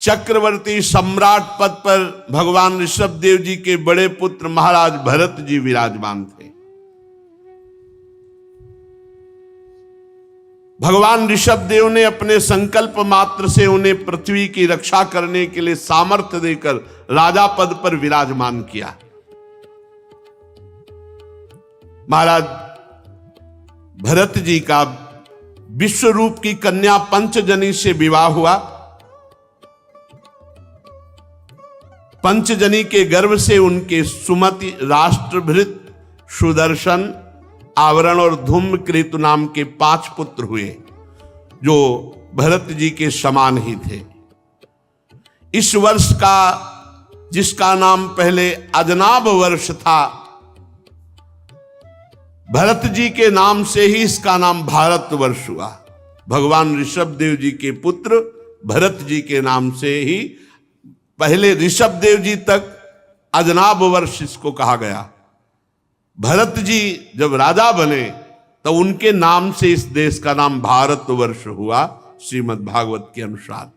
चक्रवर्ती सम्राट पद पर भगवान ऋषभ देव जी के बड़े पुत्र महाराज भरत जी विराजमान थे। भगवान ऋषभ देव ने अपने संकल्प मात्र से उन्हें पृथ्वी की रक्षा करने के लिए सामर्थ्य देकर राजा पद पर विराजमान किया। महाराज भरत जी का विश्व रूप की कन्या पंचजनी से विवाह हुआ। पंचजनी के गर्भ से उनके सुमति, राष्ट्रभृत, सुदर्शन, आवरण और धूम्रकेतु नाम के 5 पुत्र हुए, जो भरत जी के समान ही थे। इस वर्ष का, जिसका नाम पहले अजनाब वर्ष था, भरत जी के नाम से ही इसका नाम भारत वर्ष हुआ। भगवान ऋषभ देव जी के पुत्र भरत जी के नाम से ही पहले ऋषभ देव जी तक अजनाब वर्ष इसको कहा गया। भरत जी जब राजा बने तो उनके नाम से इस देश का नाम भारत वर्ष हुआ, श्रीमद् भागवत के अनुसार।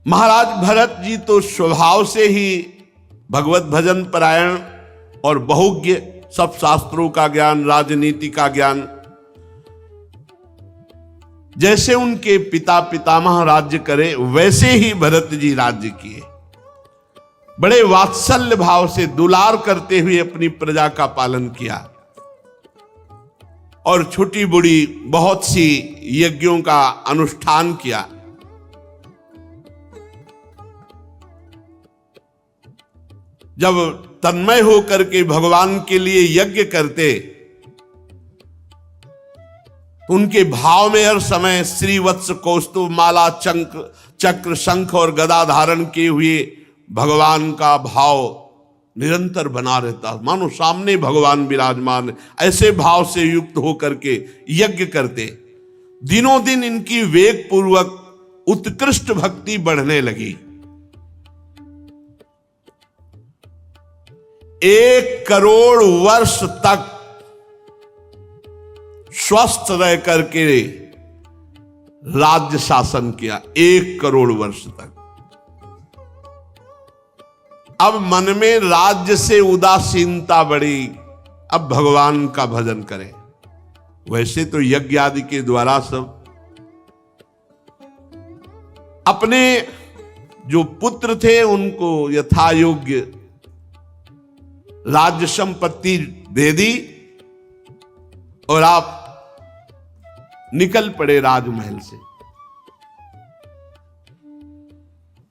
महाराज भरत जी तो स्वभाव से ही भगवत भजन परायण और बहुज्ञ, सब शास्त्रों का ज्ञान, राजनीति का ज्ञान। जैसे उनके पिता पितामह राज्य करे वैसे ही भरत जी राज्य किए। बड़े वात्सल्य भाव से दुलार करते हुए अपनी प्रजा का पालन किया और छोटी बड़ी बहुत सी यज्ञों का अनुष्ठान किया। जब तन्मय होकर के भगवान के लिए यज्ञ करते, उनके भाव में हर समय श्रीवत्स, कौस्तुभ माला, चक्र, शंख और गदा धारण किए हुए भगवान का भाव निरंतर बना रहता, मानो सामने भगवान विराजमान। ऐसे भाव से युक्त होकर के यज्ञ करते। दिनों दिन इनकी वेग पूर्वक उत्कृष्ट भक्ति बढ़ने लगी। 1 करोड़ वर्ष तक स्वस्थ रह करके राज्य शासन किया। 1 करोड़ वर्ष तक। अब मन में राज्य से उदासीनता बढ़ी, अब भगवान का भजन करें। वैसे तो यज्ञ आदि के द्वारा सब अपने जो पुत्र थे उनको यथा योग्य राज्य संपत्ति दे दी और आप निकल पड़े राजमहल से।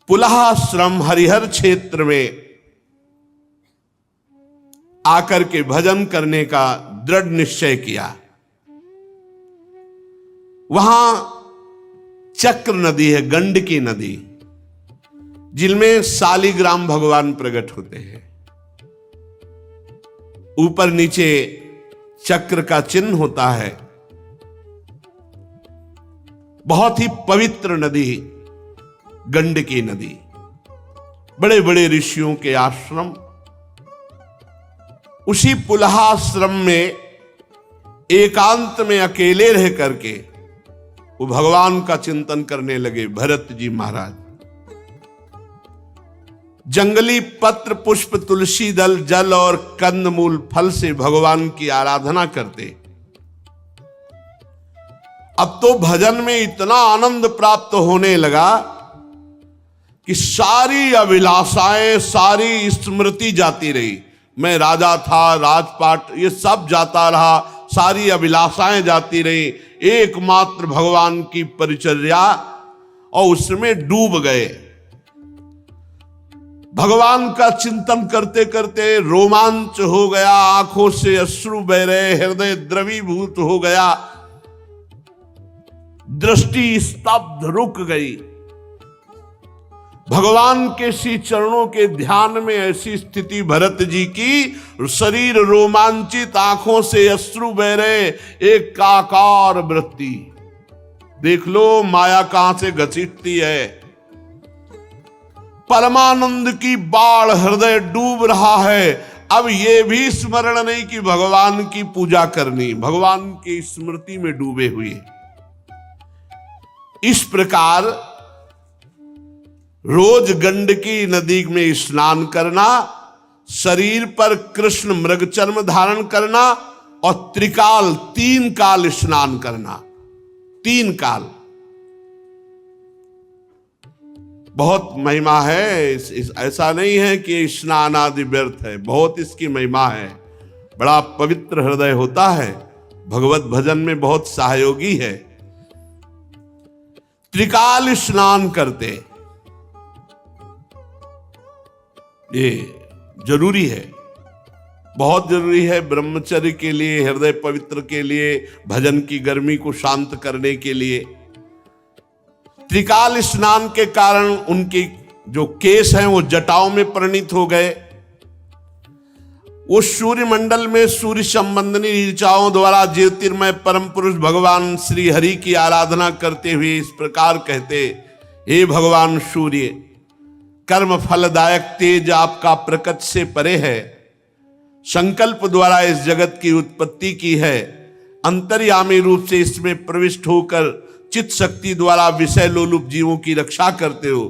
पुलहाश्रम हरिहर क्षेत्र में आकर के भजन करने का दृढ़ निश्चय किया। वहां चक्र नदी है, गंडकी नदी, जिनमें शालिग्राम भगवान प्रकट होते हैं। ऊपर नीचे चक्र का चिन्ह होता है। बहुत ही पवित्र नदी गंडकी नदी। बड़े बड़े ऋषियों के आश्रम। उसी पुलहाश्रम में एकांत में अकेले रह करके वो भगवान का चिंतन करने लगे भरत जी महाराज। जंगली पत्र, पुष्प, तुलसी दल, जल और कंदमूल फल से भगवान की आराधना करते। अब तो भजन में इतना आनंद प्राप्त होने लगा कि सारी अभिलाषाएं, सारी स्मृति जाती रही। मैं राजा था, राजपाट ये सब जाता रहा, सारी अभिलाषाएं जाती रही। एकमात्र भगवान की परिचर्या और उसमें डूब गए। भगवान का चिंतन करते करते रोमांच हो गया, आंखों से अश्रु बह रहे, हृदय द्रवीभूत हो गया, दृष्टि स्तब्ध रुक गई। भगवान के श्री चरणों के ध्यान में ऐसी स्थिति भरत जी की, शरीर रोमांचित, आंखों से अश्रु बह रहे, एक काकार वृत्ति। देख लो माया कहां से घसीटती है। परमानंद की बाढ़, हृदय डूब रहा है, अब ये भी स्मरण नहीं कि भगवान की पूजा करनी, भगवान की स्मृति में डूबे हुए। इस प्रकार रोज गंडकी नदी में स्नान करना, शरीर पर कृष्ण मृगचर्म धारण करना और त्रिकाल 3 काल स्नान करना। 3 काल बहुत महिमा है। ऐसा नहीं है कि स्नान आदि व्यर्थ है, बहुत इसकी महिमा है। बड़ा पवित्र हृदय होता है, भगवत भजन में बहुत सहयोगी है। त्रिकाल स्नान करते, ये जरूरी है, बहुत जरूरी है ब्रह्मचर्य के लिए, हृदय पवित्र के लिए, भजन की गर्मी को शांत करने के लिए। त्रिकाल स्नान के कारण उनके जो केश हैं वो जटाओं में परिणित हो गए। वो सूर्य मंडल में सूर्य संबंधी ऋचाओं द्वारा ज्योतिर्मय परम पुरुष भगवान श्री हरि की आराधना करते हुए इस प्रकार कहते, हे भगवान सूर्य, कर्म फलदायक तेज आपका प्रकट से परे है, संकल्प द्वारा इस जगत की उत्पत्ति की है, अंतर्यामी रूप से इसमें प्रविष्ट होकर चित्त शक्ति द्वारा विषय लोलुप जीवों की रक्षा करते हो।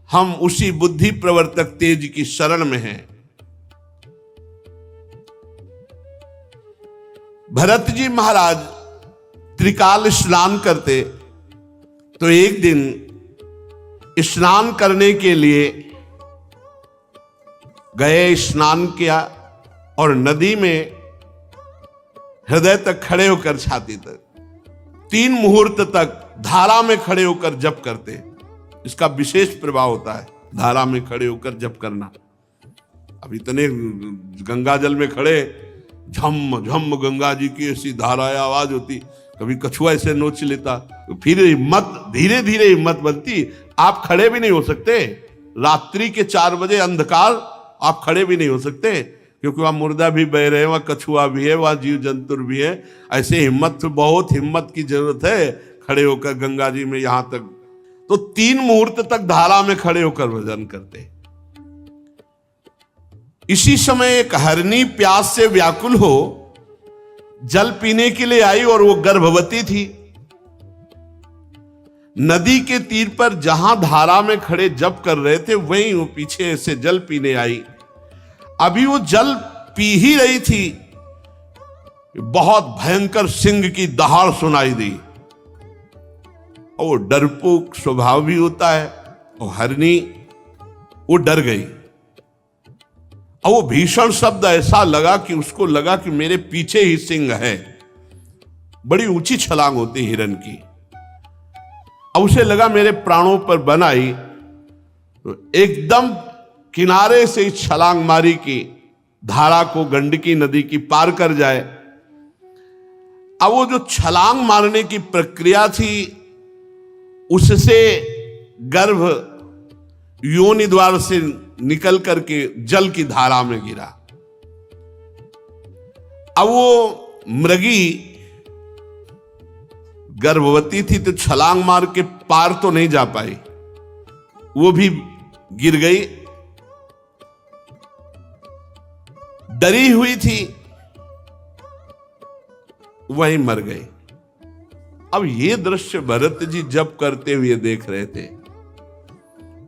हम उसी बुद्धि प्रवर्तक तेज की शरण में हैं। भरत जी महाराज त्रिकाल स्नान करते, तो एक दिन स्नान करने के लिए गए, स्नान किया और नदी में हृदय तक खड़े होकर, छाती तक 3 मुहूर्त तक धारा में खड़े होकर जप करते। इसका विशेष प्रभाव होता है धारा में खड़े होकर जप करना। अब इतने गंगा जल में खड़े, झम झम गंगा जी की ऐसी धाराएं आवाज होती, कभी कछुआ ऐसे नोच लेता, फिर हिम्मत, धीरे धीरे हिम्मत बनती। आप खड़े भी नहीं हो सकते, रात्रि के 4 बजे अंधकार, आप खड़े भी नहीं हो सकते, क्योंकि वहां मुर्दा भी बह रहे हैं, वहां कछुआ भी है, वहां जीव जंतु भी है। ऐसे हिम्मत, बहुत हिम्मत की जरूरत है खड़े होकर गंगा जी में। यहां तक तो 3 मुहूर्त तक धारा में खड़े होकर भजन करते। इसी समय एक हरनी प्यास से व्याकुल हो जल पीने के लिए आई और वो गर्भवती थी। नदी के तीर पर जहां धारा में खड़े जप कर रहे थे, वहीं वो पीछे से जल पीने आई। अभी वो जल पी ही रही थी, बहुत भयंकर सिंह की दहाड़ सुनाई दी। और डरपोक स्वभाव भी होता है, और हरनी वो डर गई। और वो भीषण शब्द ऐसा लगा कि उसको लगा कि मेरे पीछे ही सिंह है। बड़ी ऊंची छलांग होती हिरन की। अब उसे लगा मेरे प्राणों पर बन आई, तो एकदम किनारे से छलांग मारी कि धारा को, गंडकी नदी की पार कर जाए। अब वो जो छलांग मारने की प्रक्रिया थी, उससे गर्भ योनि द्वार से निकल करके जल की धारा में गिरा। अब वो मृगी गर्भवती थी, तो छलांग मार के पार तो नहीं जा पाई, वो भी गिर गई। डरी हुई थी, वहीं मर गई। अब ये दृश्य भरत जी जप करते हुए देख रहे थे।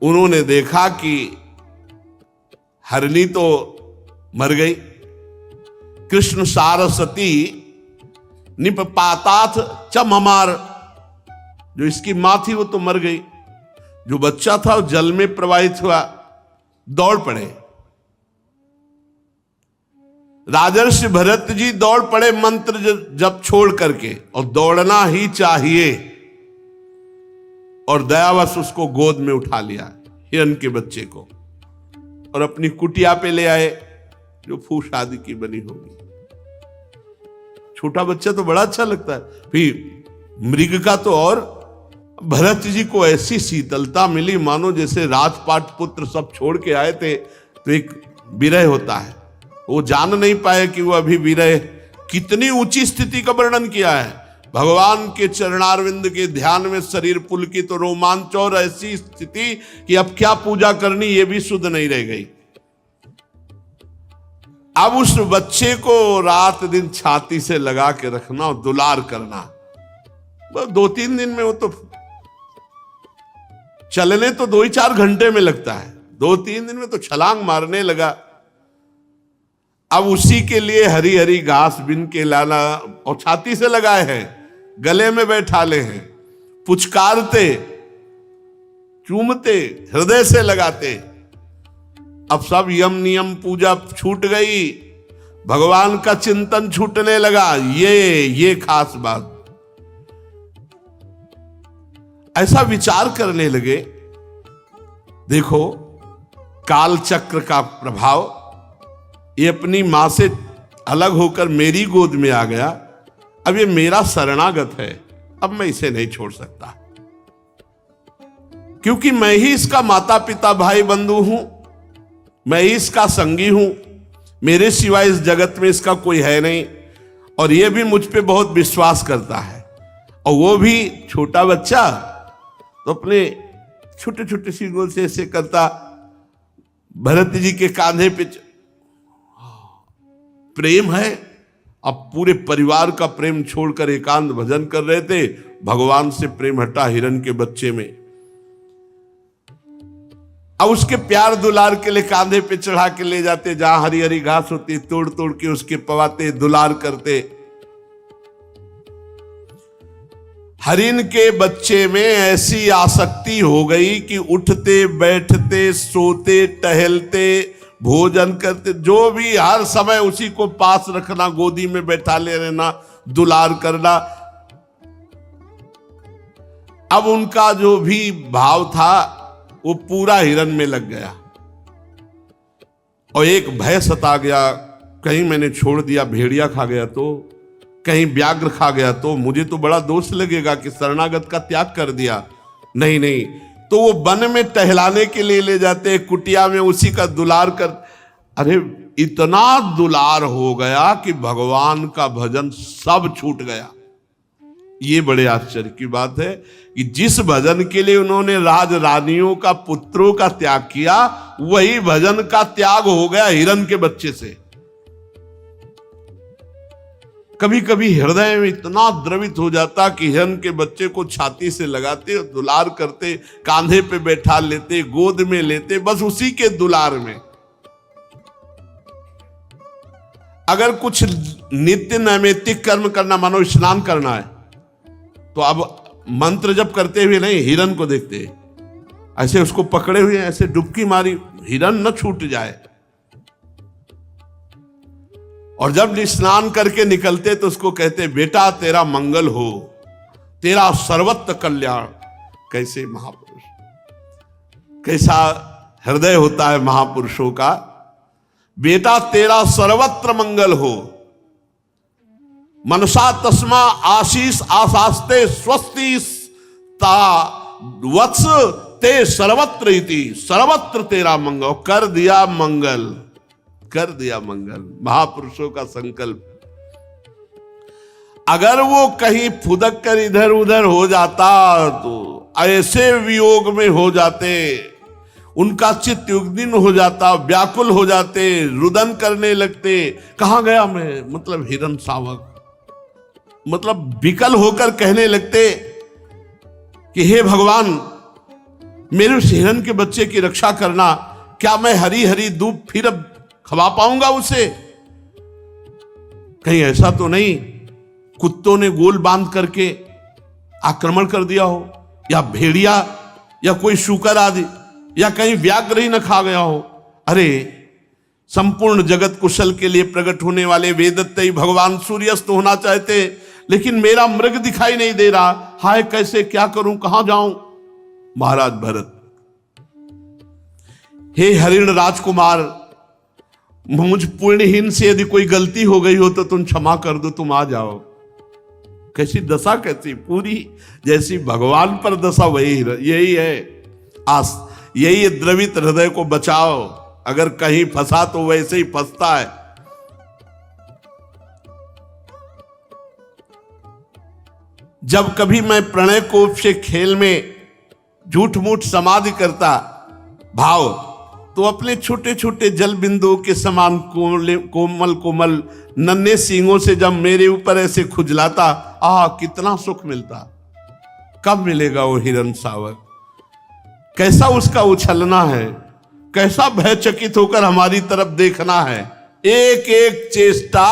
उन्होंने देखा कि हरनी तो मर गई, कृष्ण सारस्वती निपपातात च ममार, जो इसकी मां थी वो तो मर गई, जो बच्चा था वो जल में प्रवाहित हुआ। दौड़ पड़े राजर्षि भरत जी, दौड़ पड़े मंत्र जप छोड़ करके, और दौड़ना ही चाहिए। और दयावश उसको गोद में उठा लिया, हिरन के बच्चे को, और अपनी कुटिया पे ले आए, जो फूस आदि की बनी होगी। छोटा बच्चा तो बड़ा अच्छा लगता है, फिर मृग का तो और। भरत जी को ऐसी शीतलता मिली, मानो जैसे राजपाट पुत्र सब छोड़ के आए थे, तो एक विरह होता है, वो जान नहीं पाए कि वो अभी विरह। कितनी ऊंची स्थिति का वर्णन किया है। भगवान के चरणारविंद के ध्यान में शरीर पुलकित, तो रोमांच, और ऐसी स्थिति कि अब क्या पूजा करनी ये भी सुध नहीं रह गई। अब उस बच्चे को रात दिन छाती से लगा के रखना और दुलार करना, बस 2-3 दिन में वो तो चलने तो 2-4 घंटे में लगता है, 2-3 दिन में तो छलांग मारने लगा। अब उसी के लिए हरी हरी घास बिन के लाना और छाती से लगाए हैं, गले में बैठा ले हैं, पुचकारते, चूमते, हृदय से लगाते। अब सब यम नियम पूजा छूट गई, भगवान का चिंतन छूटने लगा। ये खास बात, ऐसा विचार करने लगे, देखो काल चक्र का प्रभाव, ये अपनी मां से अलग होकर मेरी गोद में आ गया, अब ये मेरा शरणागत है, अब मैं इसे नहीं छोड़ सकता, क्योंकि मैं ही इसका माता पिता भाई बंधु हूं, मैं ही इसका संगी हूं, मेरे सिवाय इस जगत में इसका कोई है नहीं, और ये भी मुझ पे बहुत विश्वास करता है। और वो भी छोटा बच्चा तो अपने छोटे छोटे सी गोल से ऐसे करता, भरत जी के कांधे पे प्रेम है। अब पूरे परिवार का प्रेम छोड़कर एकांत भजन कर रहे थे, भगवान से प्रेम हटा हिरण के बच्चे में। अब उसके प्यार दुलार के लिए कांधे पे चढ़ा के ले जाते, जहां हरी हरी घास होती तोड़ तोड़ के उसके पवाते, दुलार करते। हरिण के बच्चे में ऐसी आसक्ति हो गई कि उठते बैठते सोते टहलते भोजन करते, जो भी हर समय उसी को पास रखना, गोदी में बैठा ले रहना, दुलार करना। अब उनका जो भी भाव था वो पूरा हिरण में लग गया, और एक भय सता गया, कहीं मैंने छोड़ दिया भेड़िया खा गया तो, कहीं व्याघ्र खा गया तो मुझे तो बड़ा दोष लगेगा कि शरणागत का त्याग कर दिया। नहीं नहीं, तो वो वन में टहलाने के लिए ले जाते, कुटिया में उसी का दुलार कर। अरे इतना दुलार हो गया कि भगवान का भजन सब छूट गया। ये बड़े आश्चर्य की बात है कि जिस भजन के लिए उन्होंने राज रानियों का पुत्रों का त्याग किया, वही भजन का त्याग हो गया हिरण के बच्चे से। कभी कभी हृदय में इतना द्रवित हो जाता कि हिरण के बच्चे को छाती से लगाते, दुलार करते, कांधे पे बैठा लेते, गोद में लेते, बस उसी के दुलार में। अगर कुछ नित्य नैमित्तिक कर्म करना, मानो स्नान करना है, तो अब मंत्र जप करते हुए नहीं, हिरण को देखते, ऐसे उसको पकड़े हुए ऐसे डुबकी मारी, हिरण न छूट जाए। और जब स्नान करके निकलते तो उसको कहते, बेटा तेरा मंगल हो, तेरा सर्वत्र कल्याण। कैसे महापुरुष, कैसा हृदय होता है महापुरुषों का। बेटा तेरा सर्वत्र मंगल हो, मनसा तस्मा आशीष आशास्ते स्वस्ति ता वत्स ते सर्वत्र इति, सर्वत्र तेरा मंगल। कर दिया मंगल, कर दिया मंगल, महापुरुषों का संकल्प। अगर वो कहीं फुदक कर इधर उधर हो जाता तो ऐसे वियोग में हो जाते, उनका चित्त युग्निन हो जाता, व्याकुल हो जाते, रुदन करने लगते, कहां गया मैं, मतलब हिरण शावक, मतलब विकल होकर कहने लगते कि हे भगवान, मेरे उस हिरण के बच्चे की रक्षा करना, क्या मैं हरी हरी दूब फिर अब खवा पाऊंगा उसे? कहीं ऐसा तो नहीं कुत्तों ने गोल बांध करके आक्रमण कर दिया हो, या भेड़िया, या कोई शूकर आदि, या कहीं व्याघ्र ही न खा गया हो। अरे संपूर्ण जगत कुशल के लिए प्रकट होने वाले वेदत्तई भगवान सूर्यास्त होना चाहते, लेकिन मेरा मृग दिखाई नहीं दे रहा, हाय कैसे, क्या करूं, कहां जाऊं? महाराज भरत, हे हरिण राजकुमार, मुझ पुण्यहीन से यदि कोई गलती हो गई हो तो तुम क्षमा कर दो, तुम आ जाओ। कैसी दशा, कैसी पूरी जैसी भगवान पर दशा वही यही है। यही द्रवित हृदय को बचाओ, अगर कहीं फंसा तो वैसे ही फंसता है। जब कभी मैं प्रणय कोप से खेल में झूठ मूठ समाधि करता भाव, तो अपने छोटे छोटे जल बिंदुओं के समान कोमल कोमल नन्हे सींगों से जब मेरे ऊपर ऐसे खुजलाता, कितना सुख मिलता। कब मिलेगा वो हिरण सावक? कैसा उसका उछलना है, कैसा भयचकित होकर हमारी तरफ देखना है। एक एक चेष्टा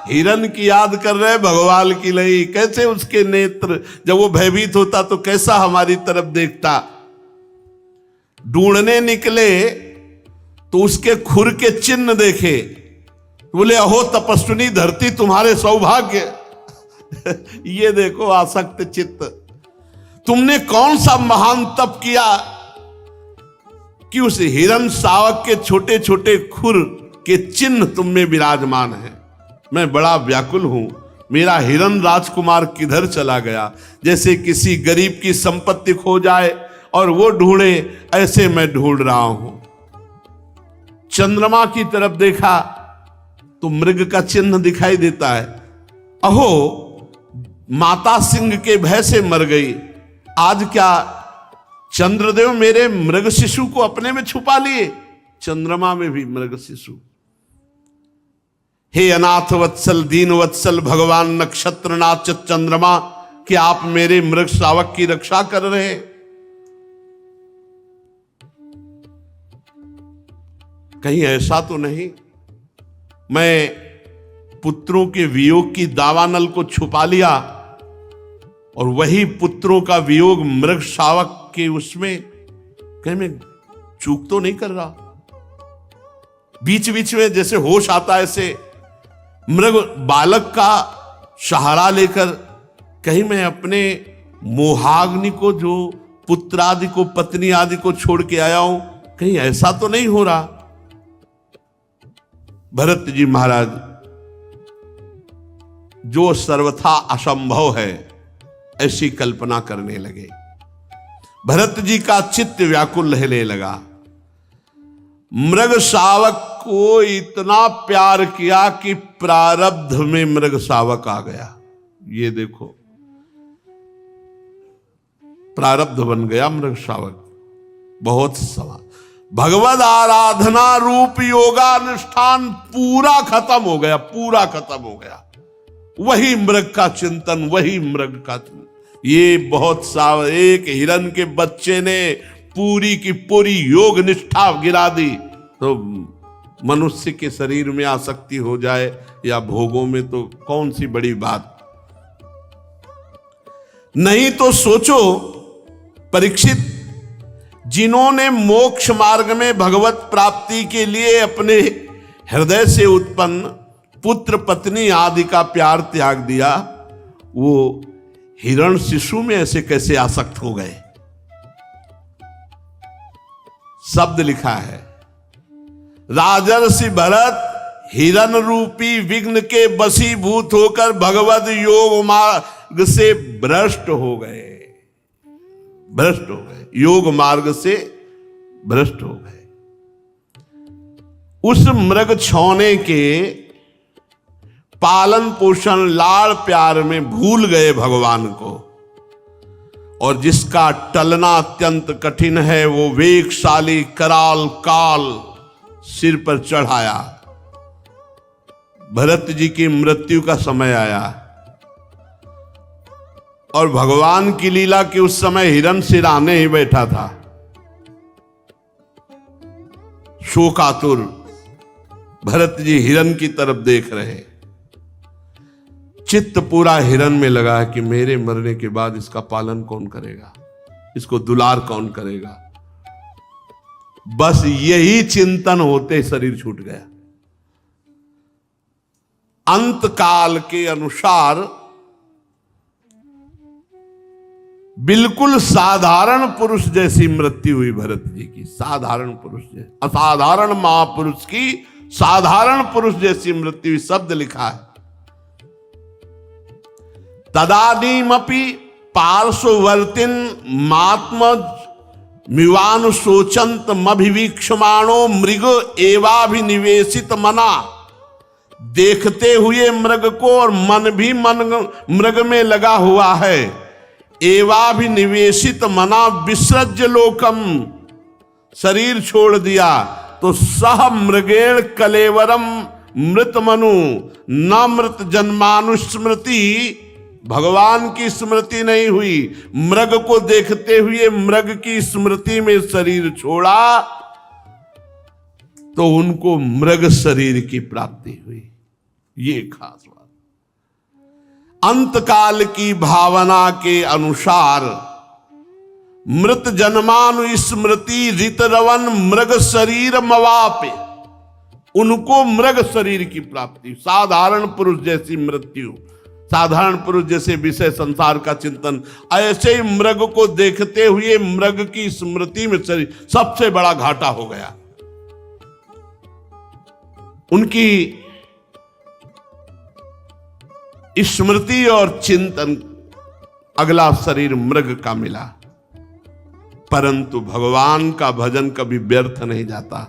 हिरण की याद कर रहे भगवान की नहीं। कैसे उसके नेत्र जब वो भयभीत होता तो कैसा हमारी तरफ देखता। ढूंढने निकले तो उसके खुर के चिन्ह देखे, बोले अहो तपस्विनी धरती तुम्हारे सौभाग्य। ये देखो आसक्त चित्त, तुमने कौन सा महान तप किया कि उस हिरण सावक के छोटे छोटे खुर के चिन्ह तुम में विराजमान है। मैं बड़ा व्याकुल हूं, मेरा हिरण राजकुमार किधर चला गया। जैसे किसी गरीब की संपत्ति खो जाए और वो ढूंढे, ऐसे मैं ढूंढ रहा हूं। चंद्रमा की तरफ देखा तो मृग का चिन्ह दिखाई देता है। अहो माता सिंह के भय से मर गई, आज क्या चंद्रदेव मेरे मृग शिशु को अपने में छुपा लिए। चंद्रमा में भी मृग शिशु। हे अनाथ वत्सल दीन वत्सल भगवान नक्षत्रनाथ चंद्रमा, कि आप मेरे मृग शावक की रक्षा कर रहे हैं। कहीं ऐसा तो नहीं मैं पुत्रों के वियोग की दावानल को छुपा लिया और वही पुत्रों का वियोग मृग शावक के उसमें कहीं मैं चूक तो नहीं कर रहा। बीच बीच में जैसे होश आता है, ऐसे मृग बालक का सहारा लेकर कहीं मैं अपने मोहाग्नि को, जो पुत्र आदि को, पत्नी आदि को छोड़ के आया हूं, कहीं ऐसा तो नहीं हो रहा। भरत जी महाराज, जो सर्वथा असंभव है ऐसी कल्पना करने लगे। भरत जी का चित्त व्याकुल रहने लगा। मृग शावक को इतना प्यार किया कि प्रारब्ध में मृग शावक आ गया। ये देखो प्रारब्ध बन गया मृग शावक। बहुत सवाल, भगवद आराधना रूप योगानुष्ठान पूरा खत्म हो गया, पूरा खत्म हो गया। वही मृग का चिंतन, वही मृग का चिंतन। ये बहुत साव, एक हिरण के बच्चे ने पूरी की पूरी योग निष्ठा गिरा दी। तो मनुष्य के शरीर में आसक्ति हो जाए या भोगों में तो कौन सी बड़ी बात। नहीं तो सोचो परीक्षित, जिन्होंने मोक्ष मार्ग में भगवत प्राप्ति के लिए अपने हृदय से उत्पन्न पुत्र पत्नी आदि का प्यार त्याग दिया, वो हिरण शिशु में ऐसे कैसे आसक्त हो गए। शब्द लिखा है, राजर्षि भरत हिरण रूपी विघ्न के वशीभूत होकर भगवद योग मार्ग से भ्रष्ट हो गए। भ्रष्ट हो गए, योग मार्ग से भ्रष्ट हो गए। उस मृग छौने के पालन पोषण लाड़ प्यार में भूल गए भगवान को, और जिसका टलना अत्यंत कठिन है वो वेगशाली कराल काल सिर पर चढ़ाया। भरत जी की मृत्यु का समय आया और भगवान की लीला कि उस समय हिरण सिराने ही बैठा था। शोकातुर भरत जी हिरण की तरफ देख रहे। चित्त पूरा हिरण में लगा है कि मेरे मरने के बाद इसका पालन कौन करेगा, इसको दुलार कौन करेगा। बस यही चिंतन होते शरीर छूट गया। अंत काल के अनुसार बिल्कुल साधारण पुरुष जैसी मृत्यु हुई भरत जी की। साधारण पुरुष जैसी, असाधारण महापुरुष की साधारण पुरुष जैसी मृत्यु हुई। शब्द लिखा है, तदानीमपि पार्श्ववर्तिन महात्मज मिवानु शोचंत मभिवीक्षमाणो मृग एवाभिनिवेशित मना। देखते हुए मृग को और मन भी मृग में लगा हुआ है। एवाभिनिवेशित मना विसृज्य लोकम, शरीर छोड़ दिया तो सह मृगेण कलेवरम मृत मनु न मृत जन्मानुस्मृति, भगवान की स्मृति नहीं हुई, मृग को देखते हुए मृग की स्मृति में शरीर छोड़ा तो उनको मृग शरीर की प्राप्ति हुई। ये खास बात। अंतकाल की भावना के अनुसार मृत जन्मानु स्मृति ऋतरवन मृग शरीर मवापे, उनको मृग शरीर की प्राप्ति। साधारण पुरुष जैसी मृत्यु, साधारण पुरुष जैसे विषय संसार का चिंतन, ऐसे ही मृग को देखते हुए मृग की स्मृति में शरीर, सबसे बड़ा घाटा हो गया। उनकी स्मृति और चिंतन, अगला शरीर मृग का मिला। परंतु भगवान का भजन कभी व्यर्थ नहीं जाता,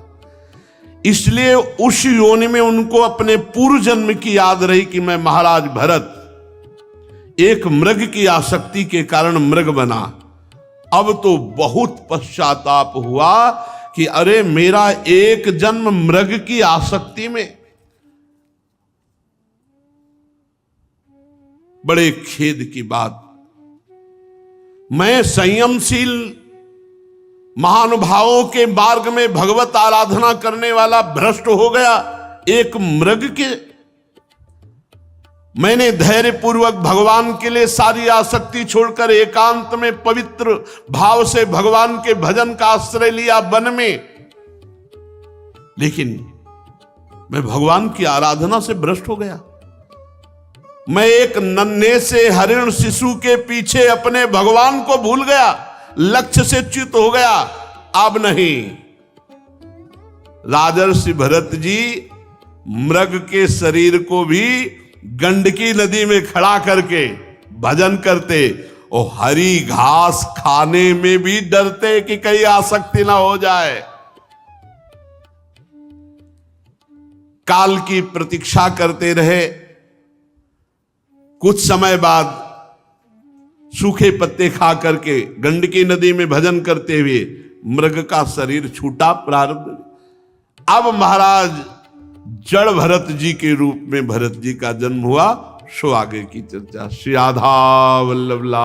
इसलिए उस योनि में उनको अपने पूर्व जन्म की याद रही कि मैं महाराज भरत एक मृग की आसक्ति के कारण मृग बना। अब तो बहुत पश्चाताप हुआ कि अरे मेरा एक जन्म मृग की आसक्ति में, बड़े खेद की बात। मैं संयमशील महानुभावों के मार्ग में भगवत आराधना करने वाला भ्रष्ट हो गया एक मृग के। मैंने धैर्य पूर्वक भगवान के लिए सारी आसक्ति छोड़कर एकांत में पवित्र भाव से भगवान के भजन का आश्रय लिया वन में, लेकिन मैं भगवान की आराधना से भ्रष्ट हो गया। मैं एक नन्हे से हरिण शिशु के पीछे अपने भगवान को भूल गया, लक्ष्य से च्युत हो गया। अब नहीं, राजर्षि भरत जी मृग के शरीर को भी गंडकी नदी में खड़ा करके भजन करते और हरी घास खाने में भी डरते कि कहीं आसक्ति ना हो जाए। काल की प्रतीक्षा करते रहे। कुछ समय बाद सूखे पत्ते खा करके गंडकी नदी में भजन करते हुए मृग का शरीर छूटा प्रारब्ध। अब महाराज जड़ भरत जी के रूप में भरत जी का जन्म हुआ। सो आगे की चर्चा। श्री राधा वल्लभ।